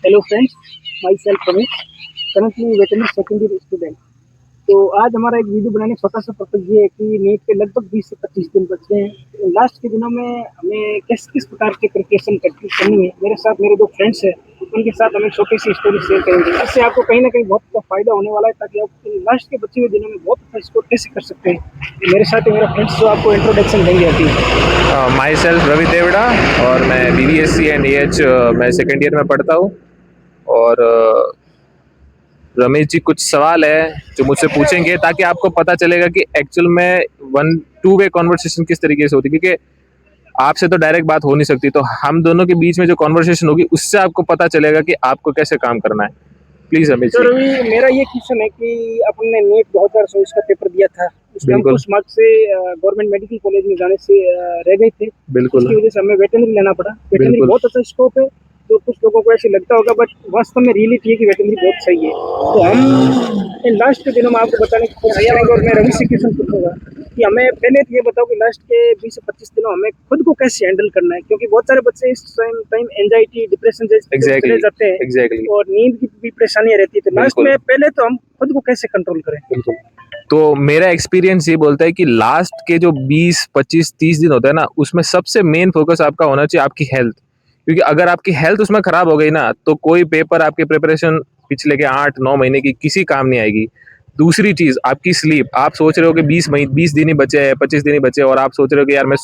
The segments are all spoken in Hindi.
Hello friends, my self Ramesh, currently veterinary second year student. तो आज हमारा एक वीडियो बनाने का छोटा सा पर्पज ये है कि नीट के लगभग 20 से 25 दिन बचे हैं। तो लास्ट के दिनों में हमें किस किस प्रकार की प्रिपरेशन करनी है, मेरे साथ मेरे दो फ्रेंड्स हैं, उनके साथ हम एक छोटी सी स्टोरी शेयर करेंगे। इससे आपको कहीं ना कहीं बहुत फायदा होने वाला है, ताकि आप लास्ट के बचे हुए दिनों में बहुत अच्छा स्कोर कैसे कर सकते हैं। मेरे साथ ही मेरा फ्रेंड्स जो आपको इंट्रोडक्शन देंगे अभी। माई सेल्फ रवि देवड़ा और मैं BBSC एंड AH मैं सेकेंड ईयर में पढ़ता हूँ। और रमेश जी कुछ सवाल है जो मुझसे पूछेंगे ताकि आपको पता चलेगा कि एक्चुअल में 1-2 वे कॉन्वर्सेशन किस तरीके से होती है, क्योंकि आपसे तो डायरेक्ट बात हो नहीं सकती। तो हम दोनों के बीच में जो कॉन्वर्सेशन होगी उससे आपको पता चलेगा कि आपको कैसे काम करना है। प्लीज रमेश तो जी। रवि, मेरा ये क्वेश्चन है कि अपने नीट 2024 का पेपर दिया था, उसमें हम बिल्कुल कुछ मार्क्स से गवर्नमेंट मेडिकल कॉलेज में जाने से रह गए थे। बिल्कुल इसकी वजह से हमें वेटनरी लेना पड़ा। वेटनरी बिल्कुल बहुत अच्छा स्कोप है, जो कुछ लोगों को ऐसे लगता होगा, बट वास्तव में रियलिटी है कि वेटनरी बहुत सही है। तो हम इन लास्ट के दिनों में आपको बताने की कोशिश करेंगे, और मैं रवि से क्वेश्चन पूछूंगा कि हमें पहले तो ये बताओ कि लास्ट के 20 से 25 दिनों हमें खुद को कैसे हैंडल करना है, क्योंकि बहुत सारे बच्चे इस टाइम एंजाइटी, डिप्रेशन जैसे चले जाते हैं एग्जैक्टली। और नींद की भी परेशानियां रहती है। तो लास्ट बिल्कुल में पहले तो हम खुद को कैसे कंट्रोल करें। बिल्कुल। तो मेरा एक्सपीरियंस ये बोलता है कि लास्ट के जो 20, 25, 30 दिन होता है ना, उसमें सबसे मेन फोकस आपका होना चाहिए आपकी हेल्थ। क्योंकि अगर आपकी हेल्थ उसमें खराब हो गई ना, तो कोई पेपर आपके प्रिपरेशन पिछले के 8-9 महीने की किसी काम नहीं आएगी। दूसरी चीज आपकी स्लीप। आप सोच रहे हो कि 20 दिन ही बचे हैं, 25 दिन ही बचे हैं, और आप सोच रहे हो कि यार मैं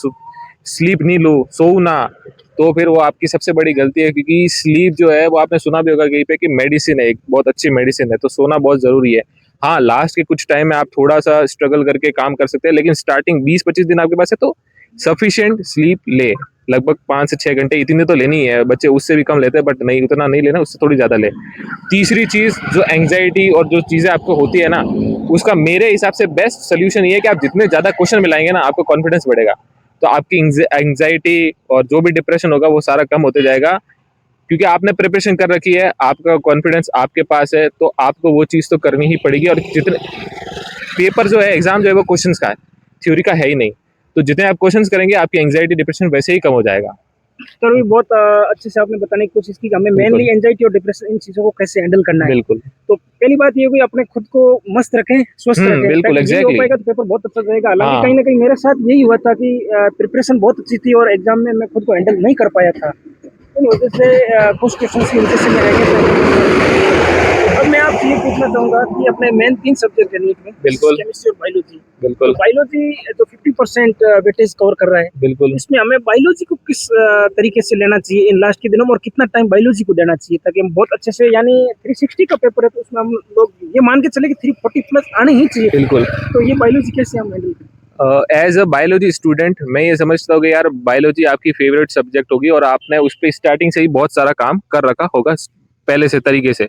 स्लीप नहीं लूँ, सोऊं ना, तो फिर वो आपकी सबसे बड़ी गलती है। क्योंकि स्लीप जो है वो आपने सुना भी होगा कहीं पे कि मेडिसिन है, एक बहुत अच्छी मेडिसिन है। तो सोना बहुत जरूरी है। हाँ, लास्ट के कुछ टाइम में आप थोड़ा सा स्ट्रगल करके काम कर सकते हैं, लेकिन स्टार्टिंग 20-25 दिन आपके पास है तो सफिशिएंट स्लीप ले। लगभग 5 से 6 घंटे इतनी तो लेनी है। बच्चे उससे भी कम लेते हैं, बट नहीं, उतना नहीं लेना, उससे थोड़ी ज़्यादा ले। तीसरी चीज़, जो एंग्जाइटी और जो चीज़ें आपको होती है ना, उसका मेरे हिसाब से बेस्ट सोल्यूशन ये है कि आप जितने ज़्यादा क्वेश्चन मिलाएंगे ना, आपको कॉन्फिडेंस बढ़ेगा। तो आपकी एंग्जाइटी और जो भी डिप्रेशन होगा वो सारा कम होते जाएगा। क्योंकि आपने प्रिपरेशन कर रखी है, आपका कॉन्फिडेंस आपके पास है, तो आपको वो चीज़ तो करनी ही पड़ेगी। और जितने पेपर जो है, एग्जाम जो है, वो क्वेश्चंस का है, थ्योरी का है ही नहीं। तो जितने आप क्वेश्चंस करेंगे, आपकी एंग्जाइटी डिप्रेशन वैसे ही कम हो जाएगा। तो भी बहुत अच्छे से आपने बताने की कोशिश की कि हमें बिल्कुल मेनली एंजाइटी और डिप्रेशन, इन चीज़ों को कैसे हैंडल करना है। बिल्कुल। तो पहली बात ये हुई, अपने खुद को मस्त रखें, स्वस्थ रखें, बिल्कुल ताकि यही हो एग्जैक्टली। पाएगा तो पेपर बहुत अच्छा जाएगा। हालांकि हाँ कहीं ना कहीं मेरे साथ यही हुआ था कि प्रिपरेशन बहुत अच्छी थी और एग्जाम में मैं खुद को हैंडल नहीं कर पाया था। इन वजह से कुछ क्वेश्चन की वजह से मैं रह गया। अब मैं आपसे ये पूछना चाहूँगा कि अपने मेन 3 सब्जेक्ट है नीट में, बिल्कुल केमिस्ट्री और बायोलॉजी। तो बिल्कुल बायोलॉजी जो 50% वेटेज कवर कर रहा है, बिल्कुल। इसमें हमें बायोलॉजी को किस तरीके से लेना चाहिए इन लास्ट के दिनों में, और कितना टाइम बायोलॉजी को देना चाहिए, ताकि हम बहुत अच्छे से, यानी 360 का पेपर है तो उसमें हम लोग ये मान के चले कि 340 प्लस आने ही चाहिए। बिल्कुल। तो ये बायोलॉजी कैसे हम हैंडल करें। एज अ बायोलॉजी स्टूडेंट मैं ये समझता हूँ कि यार बायोलॉजी आपकी फेवरेट सब्जेक्ट होगी, और आपने उस पर स्टार्टिंग से ही बहुत सारा काम कर रखा होगा पहले से तरीके से।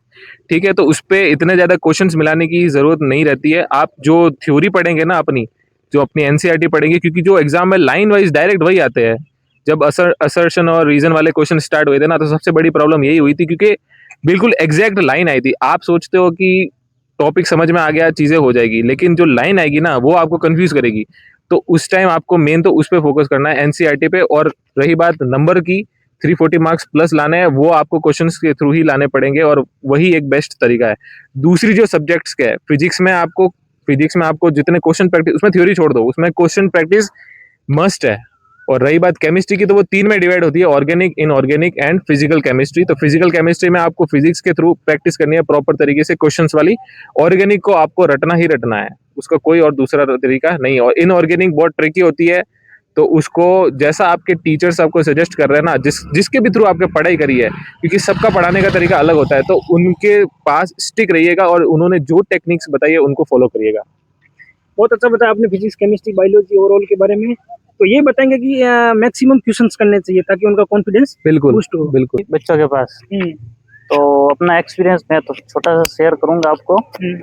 ठीक है, तो उस पर इतने ज़्यादा क्वेश्चंस मिलाने की ज़रूरत नहीं रहती है। आप जो थ्योरी पढ़ेंगे ना अपनी, जो अपनी NCERT पढ़ेंगे, क्योंकि जो एग्जाम में लाइन वाइज डायरेक्ट वही आते हैं। जब असर्शन और रीजन वाले क्वेश्चन स्टार्ट हुए थे ना, तो सबसे बड़ी प्रॉब्लम यही हुई थी, क्योंकि बिल्कुल एग्जैक्ट लाइन आई थी। आप सोचते हो कि टॉपिक समझ में आ गया, चीज़ें हो जाएगी, लेकिन जो लाइन आएगी ना, वो आपको कंफ्यूज करेगी। तो उस टाइम आपको मेन तो उस पर फोकस करना है, NCERT पे। और रही बात नंबर की, 340 मार्क्स प्लस लाने हैं, वो आपको क्वेश्चंस के थ्रू ही लाने पड़ेंगे, और वही एक बेस्ट तरीका है। दूसरी जो सब्जेक्ट्स के है, फिजिक्स में आपको जितने क्वेश्चन प्रैक्टिस, उसमें थ्योरी छोड़ दो, उसमें क्वेश्चन प्रैक्टिस मस्ट है। और रही बात केमिस्ट्री की, तो वो 3 में डिवाइड होती है, organic, inorganic and physical chemistry. तो फिजिकल केमिस्ट्री में आपको फिजिक्स के थ्रू प्रैक्टिस करनी है प्रॉपर तरीके से क्वेश्चंस वाली। ऑर्गेनिक को आपको रटना ही रटना है, उसका कोई और दूसरा तरीका नहीं। और इनऑर्गेनिक बहुत ट्रिकी होती है, तो उसको जैसा आपके टीचर्स आपको सजेस्ट कर रहे हैं ना, जिसके भी थ्रू आपने पढ़ाई करी है, क्योंकि सबका पढ़ाने का तरीका अलग होता है, तो उनके पास स्टिक रहिएगा और उन्होंने जो टेक्निक्स बताई है उनको फॉलो करिएगा। बहुत अच्छा बताया आपने फिजिक्स, केमिस्ट्री, बायोलॉजी ओवरऑल के बारे में। तो ये बताएंगे कि मैक्सिमम क्वेश्चंस करने चाहिए ताकि उनका कॉन्फिडेंस बिल्कुल बूस्ट हो। बिल्कुल। बच्चों के पास हम्म। तो अपना एक्सपीरियंस मैं तो छोटा सा शेयर करूंगा आपको। हम्म।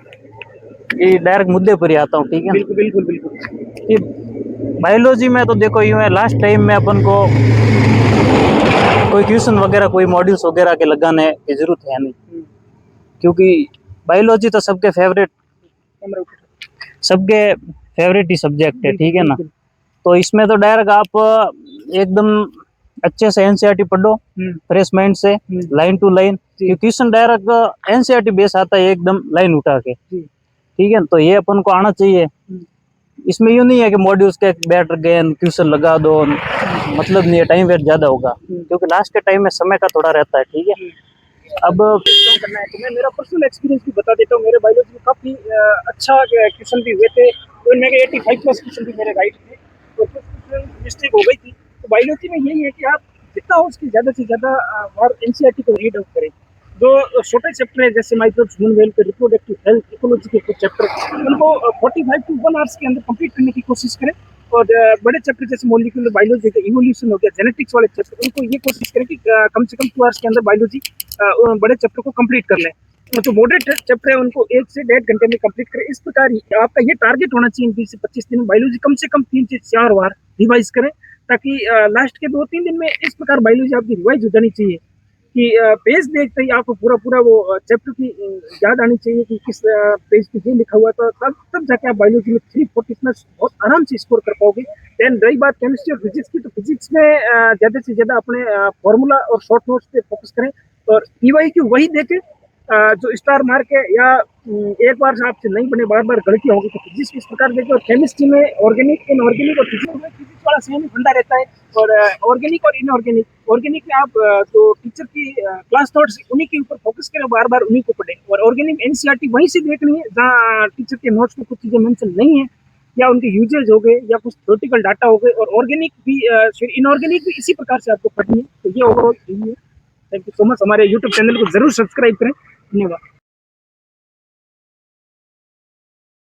ये डायरेक्ट मुद्दे पर ही आता हूँ, ठीक है। बिल्कुल बिल्कुल बिल्कुल। कि बायोलॉजी में तो देखो यूं है, लास्ट टाइम में अपन को कोई क्वेश्चन वगैरह, कोई मॉड्यूल्स वगैरह के लगाने की जरूरत है नहीं, क्योंकि बायोलॉजी तो सबके फेवरेट ही सब्जेक्ट है, ठीक है ना। तो इसमें तो डायरेक्ट आप एकदम अच्छे से एनसीईआरटी पढ़ो फ्रेश माइंड से, line to line, question direct NCERT base आता है एकदम लाइन उठा के, ठीक है। तो ये अपन को आना चाहिए। इसमें यूँ नहीं है कि मॉड्यूल्स के बैठ गए क्वेश्चन लगा दो, मतलब नहीं है, टाइम वेस्ट ज्यादा होगा, क्योंकि लास्ट के टाइम में समय का थोड़ा रहता है, ठीक है। अब करना है तो मैं मेरा पर्सनल एक्सपीरियंस भी बता देता हूँ। मेरे बायोलॉजी में काफ़ी अच्छा क्वेश्चन भी हुए थे, तो मेरे 85+ क्वेश्चन भी मेरे राइट थे, तो कुछ मिस्टेक हो गई थी। तो बायोलॉजी में यही है कि आप जितना हो उसकी ज़्यादा से ज़्यादा और एनसीईआरटी को रीड आउट करें। जो छोटे चैप्टर है जैसे microbes, human welfare, reproductive health, ecology के कुछ चैप्टर, उनको 45 to 1 आवर्स के अंदर कंप्लीट करने की कोशिश करें। और बड़े चैप्टर जैसे मॉलिक्यूलर बायोलॉजी का, इवोल्यूशन हो गया, जेनेटिक्स वाले चैप्टर, उनको ये कोशिश करें कि कम से कम 2 आवर्स के अंदर बायोलॉजी बड़े चैप्टर को कंप्लीट कर लें। जो मॉडरेट चैप्टर है उनको 1 से 1.5 घंटे में कंप्लीट करें। इस प्रकार ही आपका ये टारगेट होना चाहिए 20 से 25 दिन में बायोलॉजी कम से कम 3 से 4 बार रिवाइज करें, ताकि लास्ट के 2-3 दिन में इस प्रकार बायोलॉजी आपकी रिवाइज हो जानी चाहिए कि पेज देखते ही आपको पूरा वो चैप्टर की याद आनी चाहिए कि किस पेज पे ये लिखा हुआ था। तब जाके आप बायोलॉजी में 340 बहुत आराम से स्कोर कर पाओगे। देन रही बात केमिस्ट्री और फिजिक्स की, तो फिजिक्स में ज़्यादा से ज़्यादा अपने फॉर्मूला और शॉर्ट नोट्स पे फोकस करें, और PYQ वही देखें जो स्टार मार्क है, या एक बार से आपसे नहीं बने, बार बार गलती होगी। तो फिजिक्स इस प्रकार देखें, और केमिस्ट्री में ऑर्गेनिक, इनऑर्गेनिक और फिजिक्स वाला सेम ही फंडा रहता है। और ऑर्गेनिक और इनऑर्गेनिक में आप जो टीचर की क्लास थॉट्स उन्हीं के ऊपर फोकस करें, बार बार उन्हीं को पढ़ें। और ऑर्गेनिक एनसीईआरटी वहीं से देखनी है जहाँ टीचर के नोट्स में कुछ चीज़ें मेंशन नहीं है, या उनके यूजेज हो गए, या कुछ थ्योरेटिकल डाटा हो गए। और ऑर्गेनिक भी फिर इनऑर्गेनिक भी इसी प्रकार से आपको पढ़नी है। तो ये ओवरऑल यही है। Thank you so much. हमारे यूट्यूब चैनल को जरूर सब्सक्राइब करें। धन्यवाद।